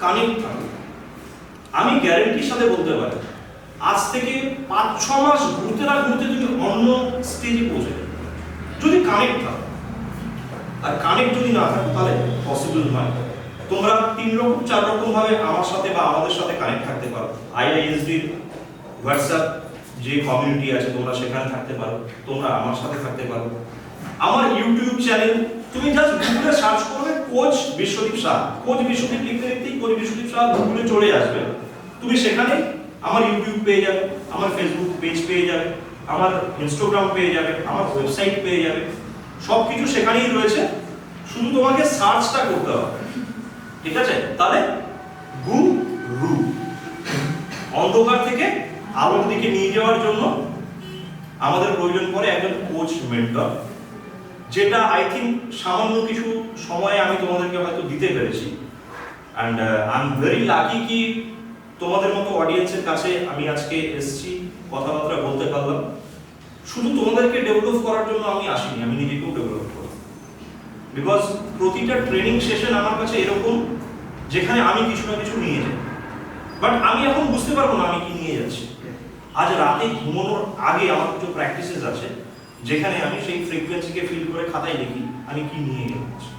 Connect থাকো, আমি গ্যারেন্টির সাথে বলতে পারি আজ থেকে 5-6 মাস ঘুরতে না ঘুরতে তুমি অন্য স্টেজে পৌঁছে যাবে, যদি কানেক্ট থাকো। আর কানেক্ট যদি না থাকে তাহলে পসিবল নয়। তোমরা 3-4 রকম ভাবে আমার সাথে বা আমাদের সাথে কানেক্ট থাকতে পারো। IISD হোয়াটসঅ্যাপ যে কমিউনিটি আছে তোমরা সেখানে থাকতে পারো, তোমরা আমার সাথে থাকতে পারো। আমার ইউটিউব চ্যানেল তুমি জাস্ট গুগলে সার্চ করবে কোচ বিশ্বদীপ শাহ, কোচ বিশ্বদীপ লিখতে লিখতেই কোচ বিশ্বদীপ শাহ গুগলে চলে আসবে। তুমি সেখানে আমার ইউটিউব পেয়ে যাবে, আমার ফেসবুক পেজ পেয়ে যাবে, আমার ইনস্টাগ্রাম পেয়ে যাবে, আমার ওয়েবসাইট পেয়ে যাবে, সবকিছু সেখানেই রয়েছে। শুধু তোমাকে সার্চটা করতে হবে, ঠিক আছে? তাহলে গুরু অন্ধকার থেকে আলোর দিকে নিয়ে যাওয়ার জন্য আমাদের প্রয়োজন পড়ে একজন কোচ মেন্টর, যেটা আই থিঙ্ক সামান্য কিছু সময় আমি তোমাদেরকে হয়তো দিতে পেরেছি। And I am very lucky কি তোমাদের মতো অডিয়েন্সের কাছে আমি আজকে এসেছি, কথাবার্তা বলতে পারলাম। শুধু তোমাদেরকে ডেভেলপ করার জন্য আমি আসিনি, আমি নিজেকেও ডেভেলপ করব। বিকজ প্রতিটা ট্রেনিং সেশন আমার কাছে এরকম যেখানে আমি কিছু না কিছু নিয়ে যাই, বাট আমি এখন বুঝতে পারবো না আমি কি নিয়ে যাচ্ছি। আজ রাতে ঘুমানোর আগে আমার কিছু প্র্যাকটিসেস আছে যেখানে আমি সেই ফ্রিকোয়েন্সিকে ফিল করে খাতায় লিখি আমি কি নিয়ে যাচ্ছি।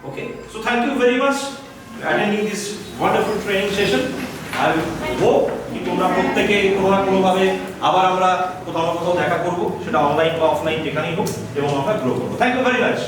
Okay, so thank you very much attending this wonderful training session. I hope কি তোমরা প্রত্যেকে কোনো না কোনোভাবে আবার আমরা কোথাও না কোথাও দেখা করবো, সেটা অনলাইন বা অফলাইন যেখানেই হোক, এবং আমরা গ্রো করবো। Thank you very much.